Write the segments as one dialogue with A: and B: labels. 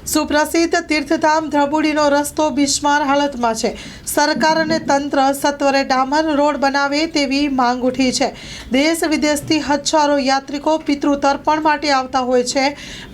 A: સુપ્રસિદ્ધ તીર્થધામ ધ્રબુડીનો રસ્તો બિસ્માર હાલતમાં છે। સરકાર અને તંત્ર સત્વરે ડામર રોડ બનાવે તેવી માંગ ઉઠી છે। દેશ વિદેશથી હજારો યાત્રિકો પિતૃ તર્પણ માટે આવતા હોય છે।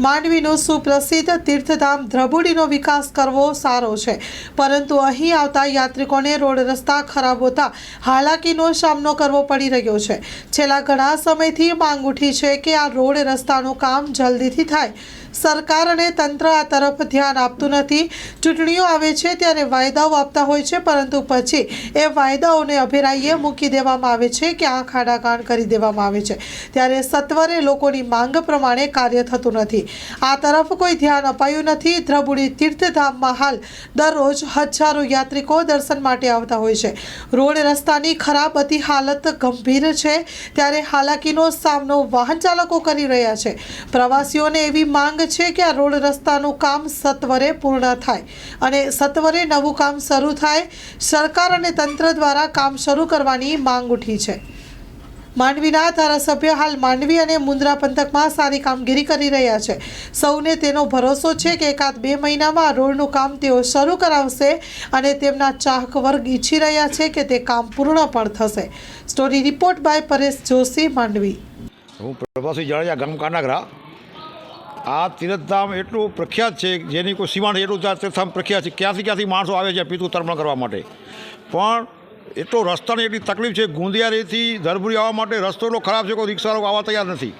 A: માંડવીનું સુપ્રસિદ્ધ તીર્થધામ ધ્રબુડીનો વિકાસ કરવો સારો છે, પરંતુ અહીં આવતા યાત્રિકોને રોડ રસ્તા ખરાબ હોતા હાલાકીનો સામનો કરવો પડી રહ્યો છે। છેલ્લા ઘણા સમયથી માંગ ઉઠી છે કે આ રોડ રસ્તાનું કામ જલ્દીથી થાય। સરકાર અને તંત્ર આ તરફ ધ્યાન આપતું નથી। ચૂંટણીઓ આવે છે ત્યારે વાયદાઓ આપતા હોય છે, પરંતુ પછી એ વાયદાઓને અભેરાઈએ મૂકી દેવામાં આવે છે કે આંખ આડાકાન કરી દેવામાં આવે છે, ત્યારે સત્વરે લોકોની માંગ પ્રમાણે કાર્ય થતું નથી। આ તરફ કોઈ ધ્યાન અપાયું નથી। ધ્રબુડી તીર્થધામમાં હાલ દરરોજ હજારો યાત્રિકો દર્શન માટે આવતા હોય છે। રોડ રસ્તાની ખરાબ અતિ હાલત ગંભીર છે, ત્યારે હાલાકીનો સામનો વાહન ચાલકો કરી રહ્યા છે। પ્રવાસીઓને એવી માંગ છે કે આ રોડ રસ્તાનું કામ સત્વરે પૂર્ણ થાય અને સત્વરે નવું કામ શરૂ થાય। સરકાર અને તંત્ર દ્વારા કામ શરૂ કરવાની માંગ ઉઠી છે। માંડવીના ધારાસભ્ય હાલ માંડવી અને મુન્દ્રા પંથકમાં સારી કામગીરી કરી રહ્યા છે। સૌને તેનો ભરોસો છે કે એકાદ બે મહિનામાં આ રોડનું કામ તેઓ શરૂ કરાવશે અને તેમના ચાહક વર્ગ ઈચ્છી રહ્યા છે કે તે કામ પૂર્ણ પણ થશે। Story report by Paresh Joshi, Mandvi.
B: હું પ્રભાસી જાડેજા, ગામ કાનાગરા। આ તીર્થધામ એટલું પ્રખ્યાત છે જેની કોઈ સીમા નથી, એટલું તીર્થધામ પ્રખ્યાત છે। ક્યાંથી માણસો આવે છે પિતૃ તર્પણ કરવા માટે, પણ એટલો રસ્તાની એટલી તકલીફ છે। ગુંદિયારીથી ધરબુડી આવવા માટે રસ્તો એટલો ખરાબ છે, કોઈ રિક્ષાવાળો આવવા તૈયાર નથી।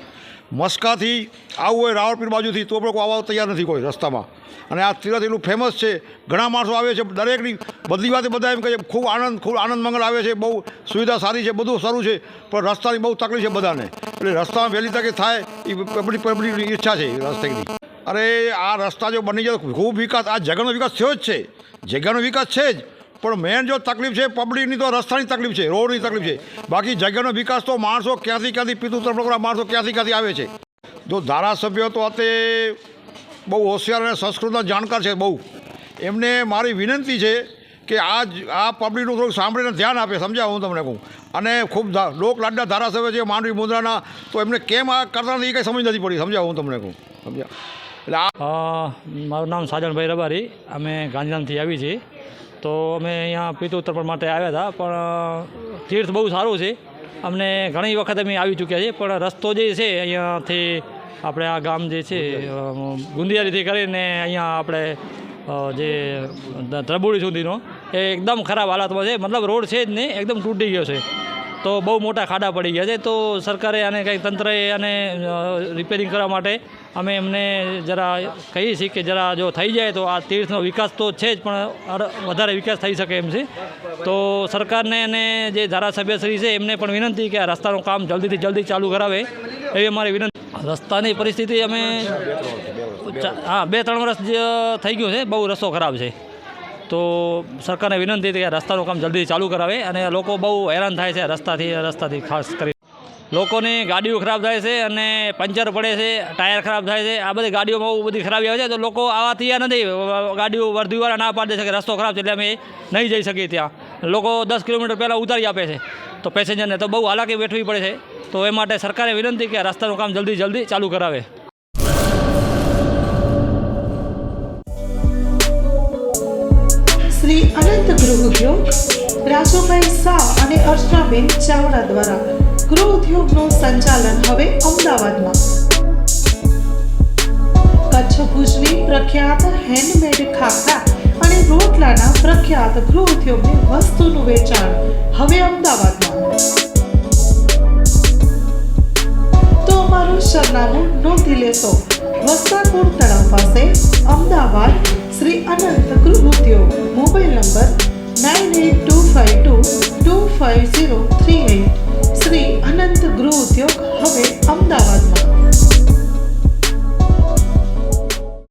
B: મસ્કાથી આવવું હોય રાવળપીર બાજુથી તો પણ કોઈ આવવા તૈયાર નથી કોઈ રસ્તામાં। અને આ તીર્થ એટલું ફેમસ છે, ઘણા માણસો આવે છે, દરેકની બધી વાતે બધા એમ કહે છે ખૂબ આનંદ મંગળ આવે છે, બહુ સુવિધા સારી છે, બધું સારું છે, પણ રસ્તાની બહુ તકલીફ છે બધાને। એટલે રસ્તામાં વહેલી તકે થાય એ પબ્લિકની ઈચ્છા છે રસ્તાની। અરે આ રસ્તા જો બની જાય ખૂબ વિકાસ, આ જગ્યાનો વિકાસ થયો જ છે, જગ્યાનો વિકાસ છે જ, પણ મેન જો તકલીફ છે પબ્લિકની તો રસ્તાની તકલીફ છે, રોડની તકલીફ છે। બાકી જગ્યાનો વિકાસ તો માણસો ક્યાંથી પિતૃ તર્પણ કરવા માણસો ક્યાંથી આવે છે। જો ધારાસભ્યો તો તે બહુ હોશિયાર અને સંસ્કૃતના જાણકાર છે બહુ, એમને મારી વિનંતી છે કે આ પબ્લિકનું થોડુંક સાંભળીને ધ્યાન આપે, સમજાવું હું તમને કહું। અને ખૂબ લોકલાડના ધારાસભ્ય છે માંડવી મુન્દ્રાના, તો એમને કેમ આ કરતા નથી એ કંઈ સમજ નથી પડી, સમજાવું હું તમને કહું, સમજ્યા? એટલે
C: મારું નામ સાજણભાઈ રબારી, અમે ગાંધીધામથી આવી છીએ। તો અમે અહીંયા પિતૃ તર્પણ માટે આવ્યા હતા, પણ તીર્થ બહુ સારું છે, અમને ઘણી વખત અમે આવી ચૂક્યા છીએ, પણ રસ્તો જે છે અહીંયાથી આપણે આ ગામ જે છે ગુંદિયારીથી કરીને અહીંયા આપણે જે ધ્રબુડી સુધીનો એ એકદમ ખરાબ હાલતમાં છે। મતલબ રોડ છે જ નહીં, એકદમ તૂટી ગયો છે, તો બહુ મોટા ખાડા પડી ગયા છે। તો સરકારે આને કંઈક તંત્રએ આને રિપેરિંગ કરવા માટે અમે એમને જરા કહીએ છીએ કે જરા જો થઈ જાય તો આ તીર્થનો વિકાસ તો છે જ, પણ વધારે વિકાસ થઈ શકે એમ છે। તો સરકારને અને જે ધારાસભ્યશ્રી છે એમને પણ વિનંતી કે આ રસ્તાનું કામ જલ્દીથી જલ્દી ચાલુ કરાવે એવી અમારી વિનંતી। રસ્તાની પરિસ્થિતિ અમે 2-3 વર્ષ થઈ ગયું છે, બહુ રસ્તો ખરાબ છે। તો સરકારને વિનંતી હતી કે રસ્તાનું કામ જલ્દી ચાલુ કરાવે, અને લોકો બહુ હેરાન થાય છે રસ્તાથી ખાસ કરી લોકોની ગાડીઓ ખરાબ થાય છે અને પંચર પડે છે, ટાયર ખરાબ થાય છે, આ બધી ગાડીઓમાં બહુ બધી ખરાબી આવે છે। તો લોકો આવા તૈયાર નથી, ગાડીઓ વર્ધીવાળા ના પાડે છે કે રસ્તો ખરાબ છે એટલે અમે નહીં જઈ શકીએ ત્યાં। લોકો 10 કિલોમીટર પહેલાં ઉતારી આપે છે, તો પેસેન્જરને તો બહુ હાલાકી વેઠવી પડે છે। તો એ માટે સરકારે વિનંતી કે રસ્તાનું કામ જલ્દી ચાલુ કરાવે।
A: શ્રી અનંત ગૃહ ઉદ્યોગ રાજુભાઈ શાહ અને અર્ચનાબેન ચાવડા દ્વારા ગૃહ ઉદ્યોગનું સંચાલન હવે અમદાવાદમાં। કચ્છ ભુજની પ્રખ્યાત હેન્ડમેડ ખાખરા અને રોટલાના પ્રખ્યાત ગૃહ ઉદ્યોગની વસ્તુનું વેચાણ હવે અમદાવાદમાં। તો અમારું સરનામું નોંધી લેશો: વસ્તારપુર તળાવ પાસે, અમદાવાદ, શ્રી અનંત ગૃહ ઉદ્યોગ। Mobile number 9825225038। શ્રી અનંત ગૃહ ઉદ્યોગ હવે અમદાવાદ।